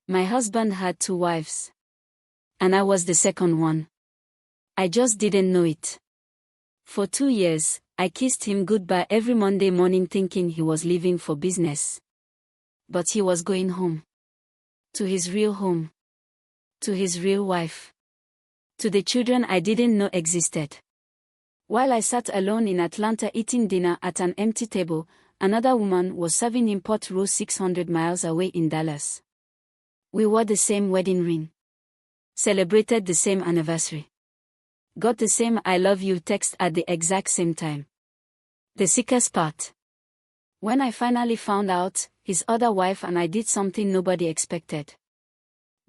My husband had 2 wives. And I was the second one. I just didn't know it. For 2 years, I kissed him goodbye every Monday morning thinking he was leaving for business. But he was going home. To his real home. To his real wife. To the children I didn't know existed. While I sat alone in Atlanta eating dinner at an empty table, another woman was serving him pot roast 600 miles away in Dallas. We wore the same wedding ring. Celebrated the same anniversary. Got the same I love you text at the exact same time. The sickest part. When I finally found out, his other wife and I did something nobody expected.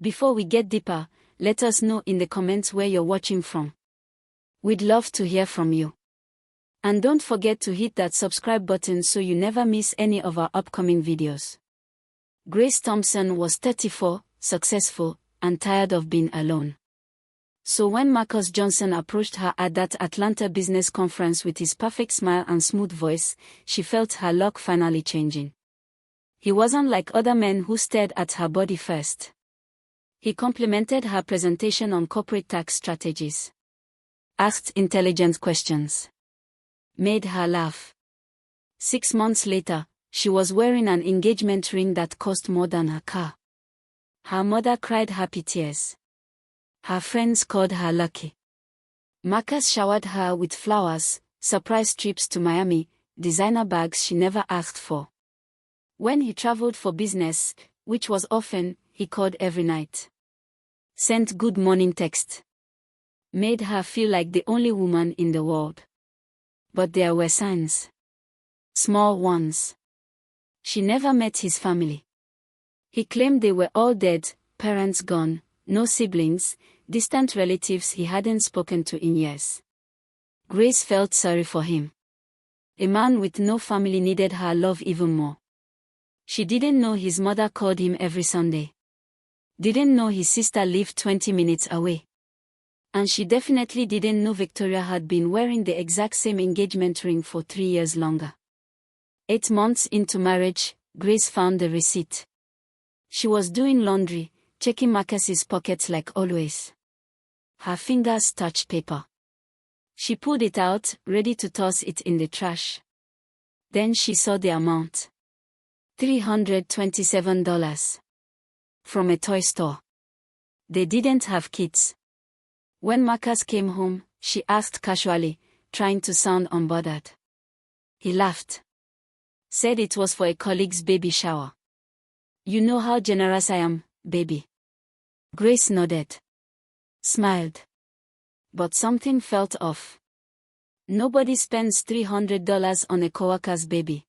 Before we get deeper, let us know in the comments where you're watching from. We'd love to hear from you. And don't forget to hit that subscribe button so you never miss any of our upcoming videos. Grace Thompson was 34, successful, and tired of being alone. So when Marcus Johnson approached her at that Atlanta business conference with his perfect smile and smooth voice, she felt her luck finally changing. He wasn't like other men who stared at her body first. He complimented her presentation on corporate tax strategies. Asked intelligent questions. Made her laugh. 6 months later, she was wearing an engagement ring that cost more than her car. Her mother cried happy tears. Her friends called her lucky. Marcus showered her with flowers, surprise trips to Miami, designer bags she never asked for. When he traveled for business, which was often, he called every night. Sent good morning text. Made her feel like the only woman in the world. But there were signs. Small ones. She never met his family. He claimed they were all dead, parents gone, no siblings, distant relatives he hadn't spoken to in years. Grace felt sorry for him. A man with no family needed her love even more. She didn't know his mother called him every Sunday. Didn't know his sister lived 20 minutes away. And she definitely didn't know Victoria had been wearing the exact same engagement ring for 3 years longer. 8 months into marriage, Grace found the receipt. She was doing laundry, checking Marcus's pockets like always. Her fingers touched paper. She pulled it out, ready to toss it in the trash. Then she saw the amount. $327. From a toy store. They didn't have kids. When Marcus came home, she asked casually, trying to sound unbothered. He laughed. Said it was for a colleague's baby shower. You know how generous I am, baby. Grace nodded. Smiled. But something felt off. Nobody spends $300 on a coworker's baby.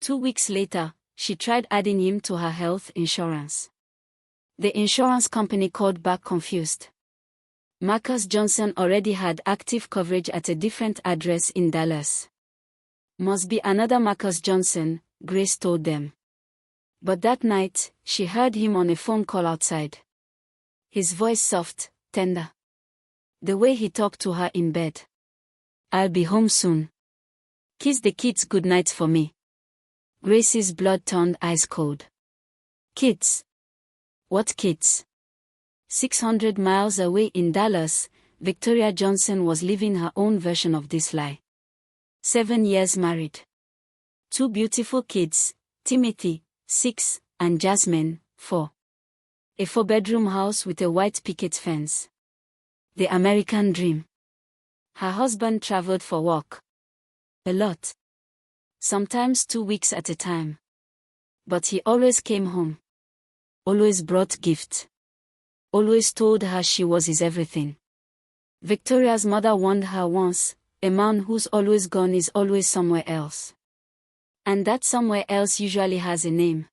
2 weeks later, she tried adding him to her health insurance. The insurance company called back confused. Marcus Johnson already had active coverage at a different address in Dallas. Must be another Marcus Johnson, Grace told them. But that night, she heard him on a phone call outside. His voice soft, tender. The way he talked to her in bed. I'll be home soon. Kiss the kids goodnight for me. Grace's blood turned ice cold. Kids? What kids? 600 miles away in Dallas, Victoria Johnson was living her own version of this lie. 7 years married. 2 beautiful kids, Timothy, 6, and Jasmine, 4. A 4-bedroom house with a white picket fence. The American dream. Her husband traveled for work. A lot. Sometimes 2 weeks at a time. But he always came home. Always brought gifts. Always told her she was his everything. Victoria's mother warned her once, a man who's always gone is always somewhere else. And that somewhere else usually has a name.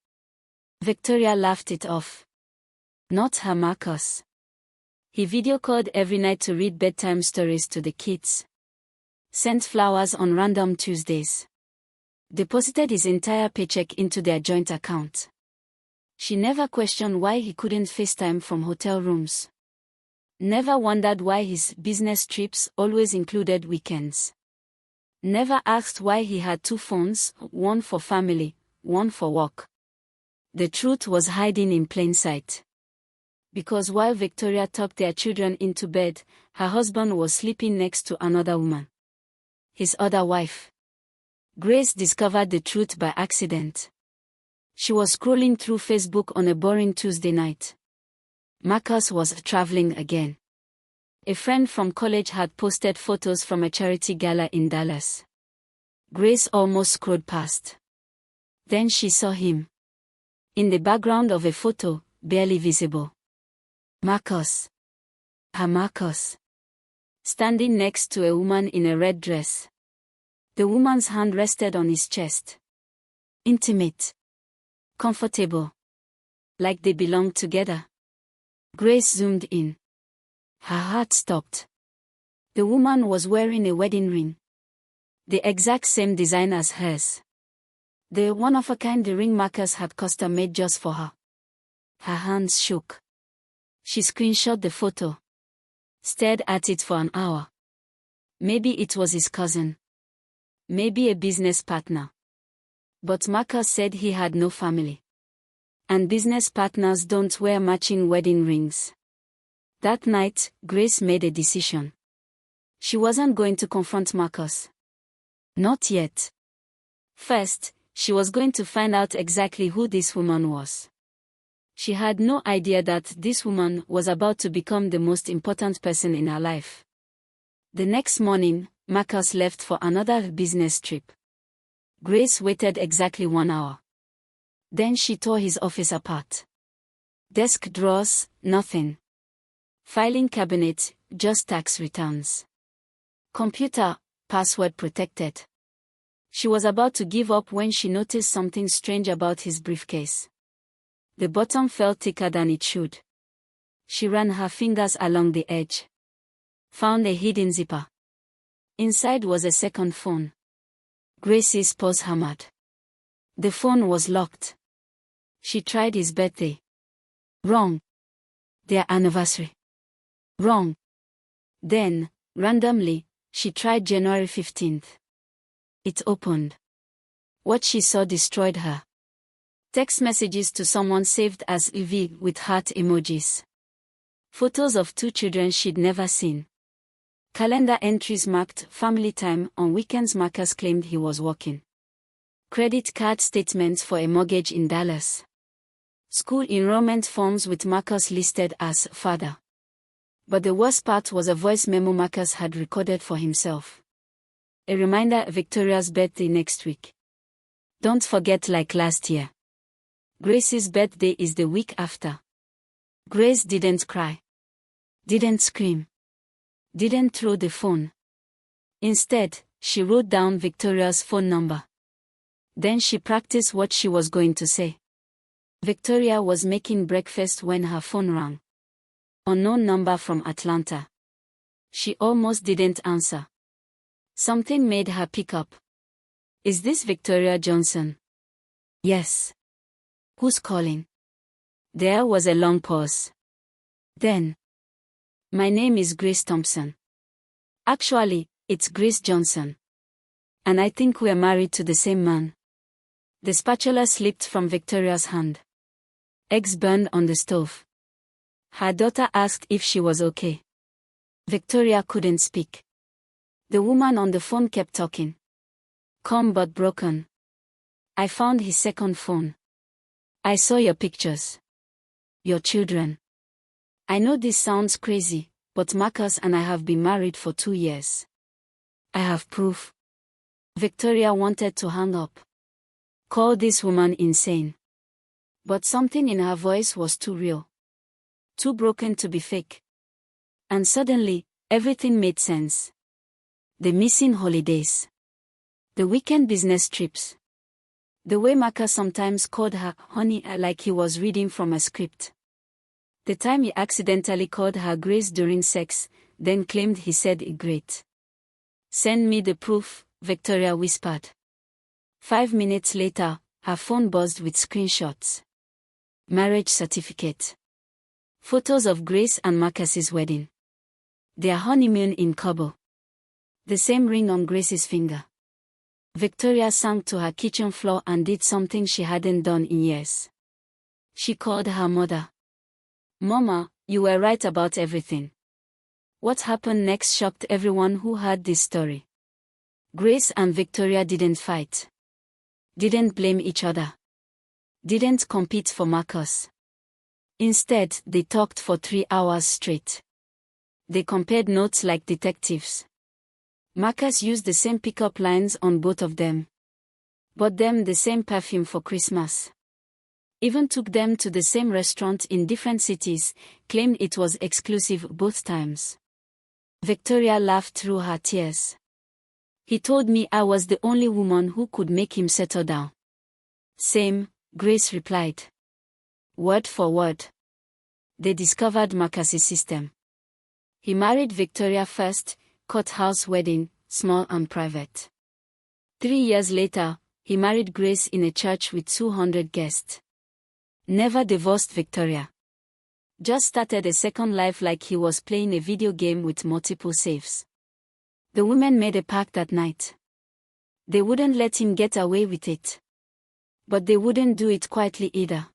Victoria laughed it off. Not her Marcus. He video called every night to read bedtime stories to the kids. Sent flowers on random Tuesdays. Deposited his entire paycheck into their joint account. She never questioned why he couldn't FaceTime from hotel rooms. Never wondered why his business trips always included weekends. Never asked why he had 2 phones, one for family, one for work. The truth was hiding in plain sight. Because while Victoria tucked their children into bed, her husband was sleeping next to another woman. His other wife. Grace discovered the truth by accident. She was scrolling through Facebook on a boring Tuesday night. Marcus was traveling again. A friend from college had posted photos from a charity gala in Dallas. Grace almost scrolled past. Then she saw him. In the background of a photo, barely visible. Marcus. Her Marcus. Standing next to a woman in a red dress. The woman's hand rested on his chest. Intimate. Comfortable. Like they belonged together. Grace zoomed in. Her heart stopped. The woman was wearing a wedding ring. The exact same design as hers. The one-of-a-kind ring Marcus had custom-made just for her. Her hands shook. She screenshot the photo. Stared at it for an hour. Maybe it was his cousin. Maybe a business partner. But Marcus said he had no family. And business partners don't wear matching wedding rings. That night, Grace made a decision. She wasn't going to confront Marcus. Not yet. First, she was going to find out exactly who this woman was. She had no idea that this woman was about to become the most important person in her life. The next morning, Marcus left for another business trip. Grace waited exactly 1 hour. Then she tore his office apart. Desk drawers, nothing. Filing cabinet, just tax returns. Computer, password protected. She was about to give up when she noticed something strange about his briefcase. The bottom felt thicker than it should. She ran her fingers along the edge. Found a hidden zipper. Inside was a second phone. Grace's pulse hammered. The phone was locked. She tried his birthday. Wrong. Their anniversary. Wrong. Then, randomly, she tried January 15th. It opened. What she saw destroyed her. Text messages to someone saved as EV with heart emojis. Photos of 2 children she'd never seen. Calendar entries marked family time. On weekends Marcus claimed he was working. Credit card statements for a mortgage in Dallas. School enrollment forms with Marcus listed as father. But the worst part was a voice memo Marcus had recorded for himself. A reminder: Victoria's birthday next week. Don't forget, like last year. Grace's birthday is the week after. Grace didn't cry. Didn't scream. Didn't throw the phone. Instead, she wrote down Victoria's phone number. Then she practiced what she was going to say. Victoria was making breakfast when her phone rang. Unknown number from Atlanta. She almost didn't answer. Something made her pick up. Is this Victoria Johnson? Yes. Who's calling? There was a long pause. Then. My name is Grace Thompson. Actually, it's Grace Johnson. And I think we're married to the same man. The spatula slipped from Victoria's hand. Eggs burned on the stove. Her daughter asked if she was okay. Victoria couldn't speak. The woman on the phone kept talking. Calm but broken. I found his second phone. I saw your pictures. Your children. I know this sounds crazy, but Marcus and I have been married for 2 years. I have proof. Victoria wanted to hang up. Call this woman insane. But something in her voice was too real. Too broken to be fake. And suddenly, everything made sense. The missing holidays. The weekend business trips. The way Marcus sometimes called her honey like he was reading from a script. The time he accidentally called her Grace during sex, then claimed he said it great. Send me the proof, Victoria whispered. 5 minutes later, her phone buzzed with screenshots. Marriage certificate. Photos of Grace and Marcus's wedding. Their honeymoon in Cabo. The same ring on Grace's finger. Victoria sank to her kitchen floor and did something she hadn't done in years. She called her mother. "Mama, you were right about everything." What happened next shocked everyone who heard this story. Grace and Victoria didn't fight. Didn't blame each other. Didn't compete for Marcus. Instead, they talked for 3 hours straight. They compared notes like detectives. Marcus used the same pickup lines on both of them. Bought them the same perfume for Christmas. Even took them to the same restaurant in different cities, claimed it was exclusive both times. Victoria laughed through her tears. "He told me I was the only woman who could make him settle down." "Same," Grace replied. Word for word. They discovered Marcus's system. He married Victoria first, courthouse wedding, small and private. 3 years later, he married Grace in a church with 200 guests. Never divorced Victoria. Just started a second life like he was playing a video game with multiple saves. The women made a pact that night. They wouldn't let him get away with it. But they wouldn't do it quietly either.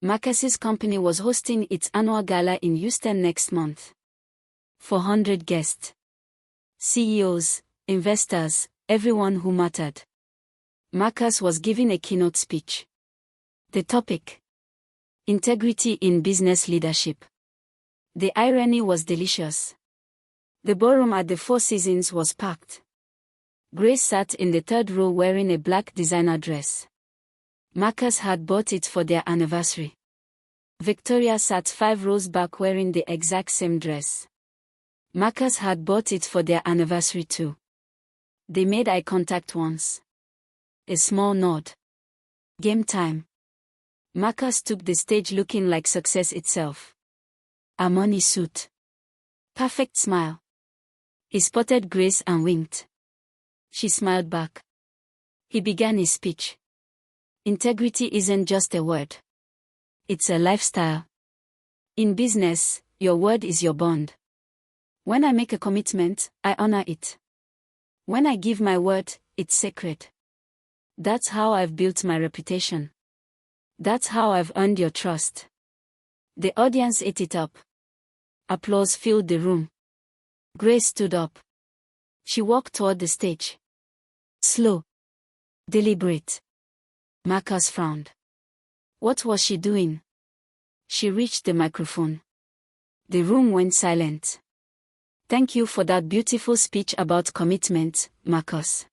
Marcus's company was hosting its annual gala in Houston next month. 400 guests. CEOs, investors, everyone who mattered. Marcus was giving a keynote speech. The topic: integrity in business leadership. The irony was delicious. The ballroom at the Four Seasons was packed. Grace sat in the third row wearing a black designer dress. Marcus had bought it for their anniversary. Victoria sat 5 rows back wearing the exact same dress. Marcus had bought it for their anniversary too. They made eye contact once. A small nod. Game time. Marcus took the stage looking like success itself. Armani suit. Perfect smile. He spotted Grace and winked. She smiled back. He began his speech. Integrity isn't just a word. It's a lifestyle. In business, your word is your bond. When I make a commitment, I honor it. When I give my word, it's sacred. That's how I've built my reputation. That's how I've earned your trust. The audience ate it up. Applause filled the room. Grace stood up. She walked toward the stage. Slow. Deliberate. Marcus frowned. What was she doing? She reached the microphone. The room went silent. "Thank you for that beautiful speech about commitment, Marcus.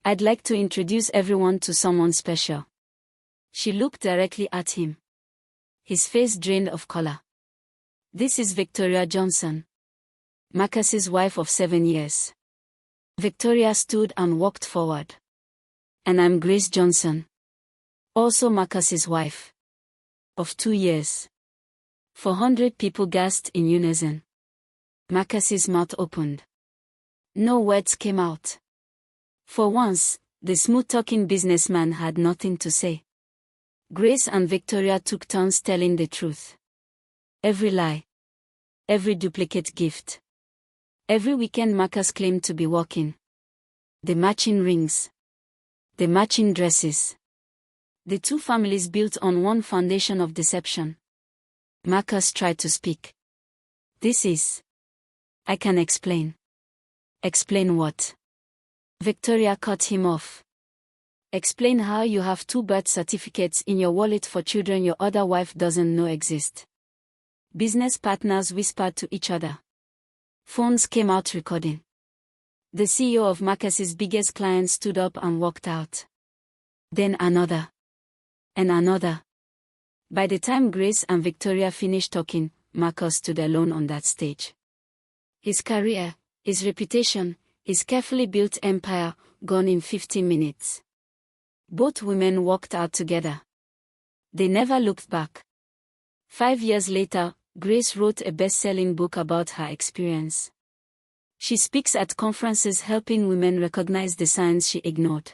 I'd like to introduce everyone to someone special." She looked directly at him. His face drained of color. "This is Victoria Johnson, Marcus's wife of 7 years." Victoria stood and walked forward. "And I'm Grace Johnson, also Marcus's wife, of 2 years." 400 people gasped in unison. Marcus's mouth opened. No words came out. For once, the smooth-talking businessman had nothing to say. Grace and Victoria took turns telling the truth. Every lie. Every duplicate gift. Every weekend Marcus claimed to be working. The matching rings. The matching dresses. The two families built on one foundation of deception. Marcus tried to speak. I can explain." "Explain what?" Victoria cut him off. "Explain how you have 2 birth certificates in your wallet for children your other wife doesn't know exist." Business partners whispered to each other. Phones came out recording. The CEO of Marcus's biggest client stood up and walked out. Then another. And another. By the time Grace and Victoria finished talking, Marcus stood alone on that stage. His career, his reputation, his carefully built empire, gone in 15 minutes. Both women walked out together. They never looked back. 5 years later, Grace wrote a best-selling book about her experience. She speaks at conferences helping women recognize the signs she ignored.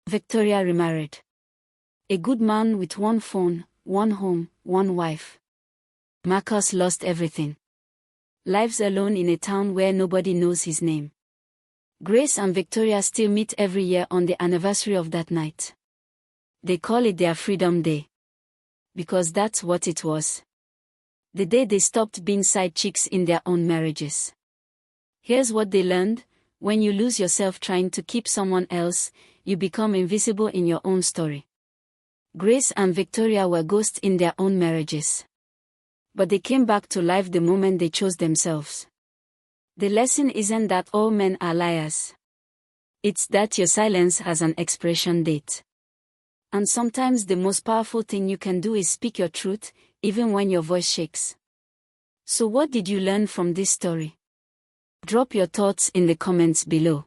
Victoria remarried. A good man with 1 phone, 1 home, 1 wife. Marcus lost everything. Lives alone in a town where nobody knows his name. Grace and Victoria still meet every year on the anniversary of that night. They call it their Freedom Day. Because that's what it was. The day they stopped being side chicks in their own marriages. Here's what they learned: when you lose yourself trying to keep someone else, you become invisible in your own story. Grace and Victoria were ghosts in their own marriages. But they came back to life the moment they chose themselves. The lesson isn't that all men are liars. It's that your silence has an expiration date. And sometimes the most powerful thing you can do is speak your truth, even when your voice shakes. So what did you learn from this story? Drop your thoughts in the comments below.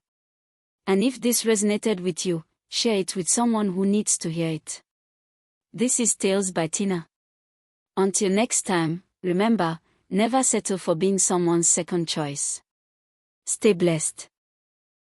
And if this resonated with you, share it with someone who needs to hear it. This is Tales by Tina. Until next time, remember, never settle for being someone's second choice. Stay blessed.